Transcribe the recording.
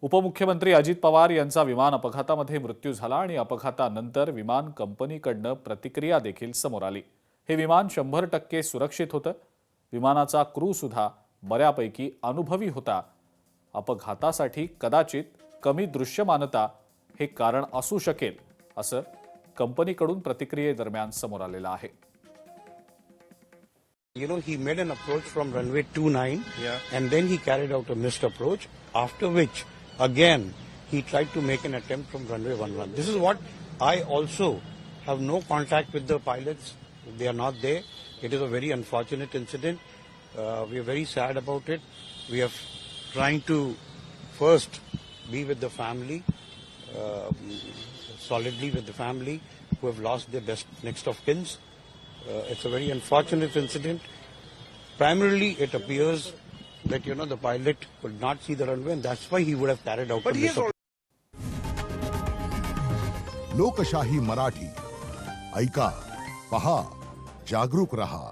उपमुख्यमंत्री अजित पवार यांचा विमान अपघातामध्ये मृत्यू झाला आणि अपघातानंतर विमान कंपनीकडून प्रतिक्रिया देखील समोर आली। हे विमान 100% सुरक्षित होतं। विमानाचा क्रू सुद्धा बऱ्यापैकी अनुभवी होता। अपघातासाठी कदाचित कमी दृश्यमानता हे कारण असू शकेल असं कंपनीकडून प्रतिक्रियेदरम्यान समोर आलेलं आहे। You know, he made an approach from runway 29, and then he carried out a missed approach, after which, again, he tried to make an attempt from runway 11. This is what I also have no contact with the pilots. They are not there. It is a very unfortunate incident. We are very sad about it. We are trying to first be with the family, solidly with the family who have lost their best next of kins. It's a very unfortunate incident. Primarily, it appears that, you know, the pilot could not see the runway, and that's why he would have carried out the missile. लोकशाही मराठी ऐका, पहा, जागरूक रहा।